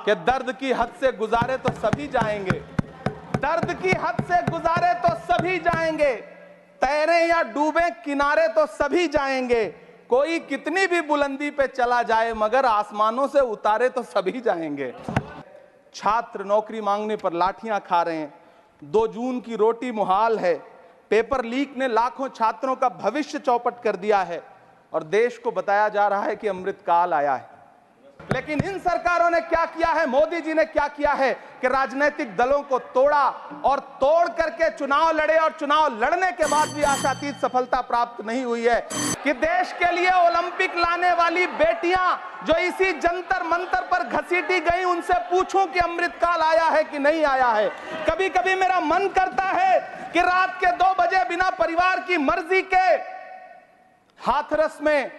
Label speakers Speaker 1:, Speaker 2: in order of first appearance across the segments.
Speaker 1: कि दर्द की हद से गुजारे तो सभी जाएंगे, दर्द की हद से गुजारे तो सभी जाएंगे, तैरे या डूबे किनारे तो सभी जाएंगे, कोई कितनी भी बुलंदी पे चला जाए मगर आसमानों से उतारे तो सभी जाएंगे। छात्र नौकरी मांगने पर लाठियां खा रहे हैं, 2 जून की रोटी मुहाल है, पेपर लीक ने लाखों छात्रों का भविष्य चौपट कर दिया है और देश को बताया जा रहा है कि अमृतकाल आया है। लेकिन इन सरकारों ने क्या किया है, मोदी जी ने क्या किया है कि राजनीतिक दलों को तोड़ा और तोड़ करके चुनाव लड़े और चुनाव लड़ने के बाद भी आशातीत सफलता प्राप्त नहीं हुई है कि देश के लिए ओलंपिक लाने वाली बेटियां जो इसी जंतर मंतर पर घसीटी गई, उनसे पूछूं कि अमृतकाल आया है कि नहीं आया है। कभी कभी मेरा मन करता है कि रात के 2 बजे बिना परिवार की मर्जी के हाथरस में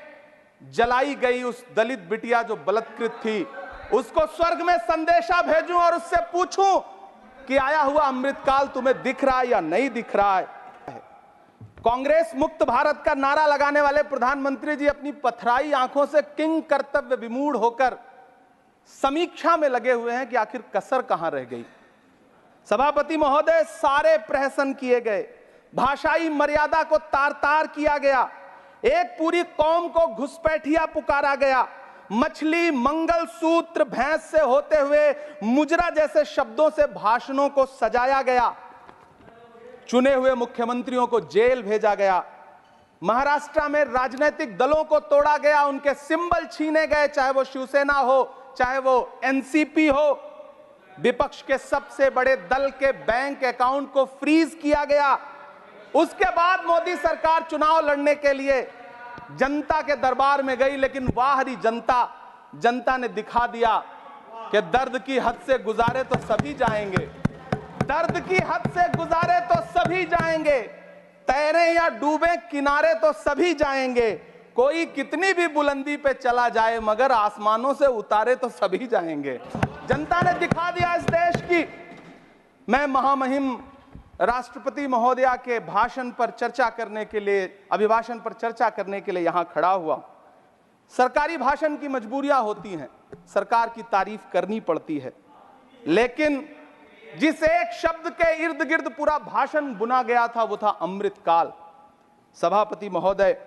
Speaker 1: जलाई गई उस दलित बिटिया जो बलात्कृत थी, उसको स्वर्ग में संदेशा भेजूं और उससे पूछूं कि आया हुआ अमृतकाल तुम्हें दिख रहा है या नहीं दिख रहा है। कांग्रेस मुक्त भारत का नारा लगाने वाले प्रधानमंत्री जी अपनी पथराई आंखों से किंग कर्तव्य विमूढ़ होकर समीक्षा में लगे हुए हैं कि आखिर कसर कहां रह गई। सभापति महोदय, सारे प्रहसन किए गए, भाषाई मर्यादा को तार तार किया गया, एक पूरी कौम को घुसपैठिया पुकारा गया, मछली मंगल सूत्र भैंस से होते हुए मुजरा जैसे शब्दों से भाषणों को सजाया गया, चुने हुए मुख्यमंत्रियों को जेल भेजा गया, महाराष्ट्र में राजनीतिक दलों को तोड़ा गया, उनके सिंबल छीने गए, चाहे वो शिवसेना हो चाहे वो एनसीपी हो, विपक्ष के सबसे बड़े दल के बैंक अकाउंट को फ्रीज किया गया। उसके बाद मोदी सरकार चुनाव लड़ने के लिए जनता के दरबार में गई, लेकिन बाहरी जनता ने दिखा दिया कि दर्द की हद से गुजारे तो सभी जाएंगे, दर्द की हद से गुजारे तो सभी जाएंगे, तैरे या डूबे किनारे तो सभी जाएंगे, कोई कितनी भी बुलंदी पे चला जाए मगर आसमानों से उतारे तो सभी जाएंगे। जनता ने दिखा दिया इस देश की। मैं महामहिम राष्ट्रपति महोदया के भाषण पर चर्चा करने के लिए, अभिभाषण पर चर्चा करने के लिए यहां खड़ा हुआ। सरकारी भाषण की मजबूरियां होती हैं, सरकार की तारीफ करनी पड़ती है, लेकिन जिस एक शब्द के इर्द गिर्द पूरा भाषण बुना गया था वो था अमृतकाल। सभापति महोदय,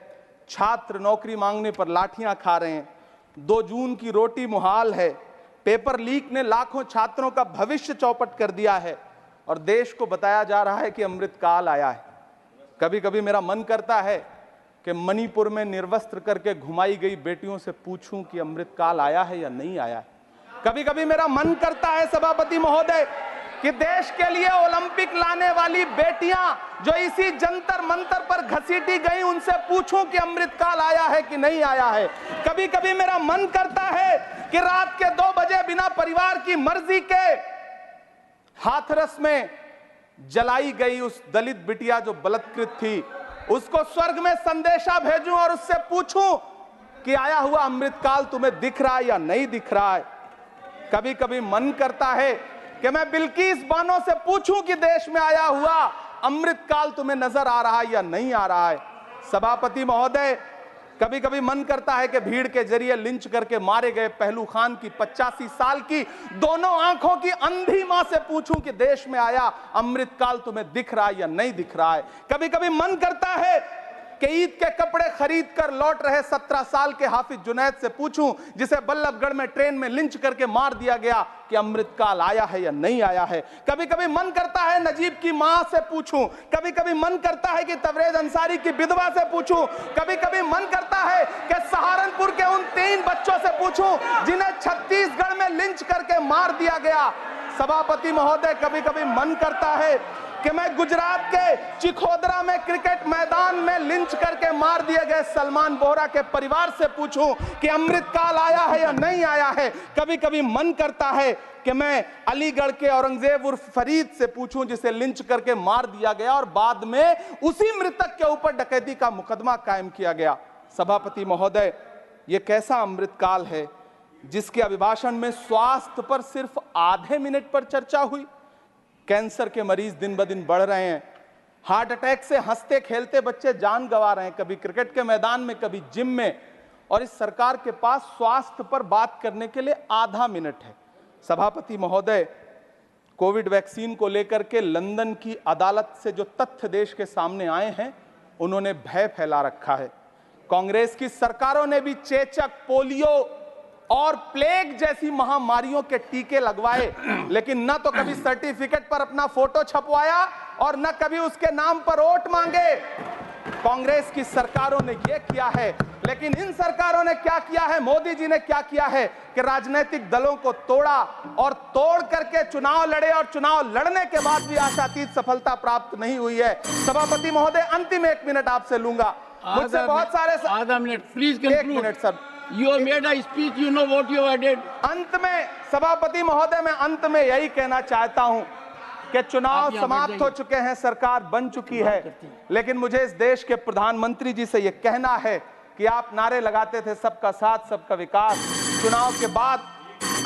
Speaker 1: छात्र नौकरी मांगने पर लाठियां खा रहे हैं, 2 जून की रोटी मुहाल है, पेपर लीक ने लाखों छात्रों का भविष्य चौपट कर दिया है और देश को बताया जा रहा है कि अमृतकाल आया है। कभी कभी मेरा मन करता है कि मणिपुर में निर्वस्त्र करके घुमाई गई बेटियों से पूछूं कि अमृतकाल आया है या नहीं आया है। कभी कभी मेरा मन करता है सभापति महोदय कि देश के लिए ओलंपिक लाने वाली बेटियां जो इसी जंतर मंतर पर घसीटी गई, उनसे पूछूं कि अमृतकाल आया है कि नहीं आया है। कभी कभी मेरा मन करता है कि रात के 2 बजे बिना परिवार की मर्जी के हाथरस में जलाई गई उस दलित बिटिया जो बलात्कृत थी, उसको स्वर्ग में संदेशा भेजूं और उससे पूछूं कि आया हुआ अमृतकाल तुम्हें दिख रहा है या नहीं दिख रहा है। कभी कभी मन करता है कि मैं बिल्किस बानो से पूछूं कि देश में आया हुआ अमृतकाल तुम्हें नजर आ रहा है या नहीं आ रहा है। सभापति महोदय, कभी कभी मन करता है कि भीड़ के जरिए लिंच करके मारे गए पहलू खान की 85 साल की दोनों आंखों की अंधी मां से पूछूं कि देश में आया अमृतकाल तुम्हें दिख रहा है या नहीं दिख रहा है। कभी कभी मन करता है कि ईद के कपड़े खरीद कर लौट रहे 17 साल के हाफिज जुनैद से पूछूं, जिसे बल्लभगढ़ में ट्रेन में लिंच करके मार दिया गया, कि अमृतकाल आया है या नहीं आया है। कभी कभी मन करता है नजीब की मां से पूछूं, कभी कभी मन करता है कि तबरेज अंसारी की विधवा से पूछूं, कभी कभी मन करता है कि सहारनपुर के उन 3 बच्चों से पूछूं जिन्हें छत्तीसगढ़ में लिंच करके मार दिया गया। सभापति महोदय, कभी कभी मन करता है कि मैं गुजरात के चिखोदरा में क्रिकेट मैदान में लिंच करके मार दिए गए सलमान बोहरा के परिवार से पूछूं कि अमृतकाल आया है या नहीं आया है। कभी कभी मन करता है कि मैं अलीगढ़ के औरंगजेब उर्फ फरीद से पूछूं, जिसे लिंच करके मार दिया गया और बाद में उसी मृतक के ऊपर डकैती का मुकदमा कायम किया गया। सभापति महोदय, यह कैसा अमृतकाल है जिसके अभिभाषण में स्वास्थ्य पर सिर्फ आधे मिनट पर चर्चा हुई। कैंसर के मरीज दिन ब दिन बढ़ रहे हैं, हार्ट अटैक से हंसते खेलते बच्चे जान गंवा रहे हैं, कभी क्रिकेट के मैदान में कभी जिम में, और इस सरकार के पास स्वास्थ्य पर बात करने के लिए आधा मिनट है। सभापति महोदय, कोविड वैक्सीन को लेकर के लंदन की अदालत से जो तथ्य देश के सामने आए हैं, उन्होंने भय फैला रखा है। कांग्रेस की सरकारों ने भी चेचक, पोलियो और प्लेग जैसी महामारियों के टीके लगवाए, लेकिन न तो कभी सर्टिफिकेट पर अपना फोटो छपवाया और न कभी उसके नाम पर वोट मांगे। कांग्रेस की सरकारों ने यह किया है, लेकिन इन सरकारों ने क्या किया है, मोदी जी ने क्या किया है कि राजनीतिक दलों को तोड़ा और तोड़ करके चुनाव लड़े और चुनाव लड़ने के बाद भी आशातीत सफलता प्राप्त नहीं हुई है। सभापति महोदय, अंतिम 1 मिनट आपसे लूंगा, मुझसे बहुत सारे
Speaker 2: आधा minute please.
Speaker 1: 1 minute sir.
Speaker 2: You have made a speech, you know what you have did.
Speaker 1: अंत में सभापति महोदय, मैं अंत में यही कहना चाहता हूं कि चुनाव समाप्त हो चुके हैं, सरकार बन चुकी है, लेकिन मुझे इस देश के प्रधानमंत्री जी से यह कहना है कि आप नारे लगाते थे सबका साथ सबका विकास। चुनाव के बाद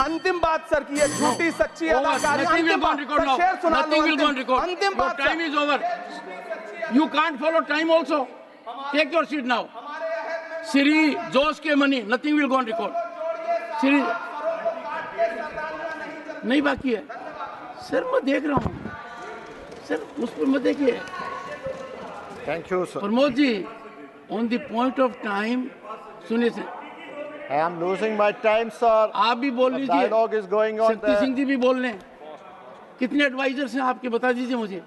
Speaker 1: अंतिम बात सर की ये झूठी सच्ची अदाकारी, अंतिम बात सर, शेर सुना लो, अंतिम बात।
Speaker 2: Time is over, you can't follow time also, take your seat now. Shri Jose K Mani, nothing will go on record. Shri नहीं बाकी है सर, मैं देख रहा हूँ सर, उस पर मत देखिए।
Speaker 3: Thank you sir.
Speaker 2: Pramod ji, on the point of time सुनिए sir.
Speaker 3: I am losing my time sir.
Speaker 2: आप भी बोल लीजिए,
Speaker 3: dialogue is going on.
Speaker 2: Shakti Singh ji भी बोल लें। कितने एडवाइजर्स हैं आपके, बता दीजिए मुझे।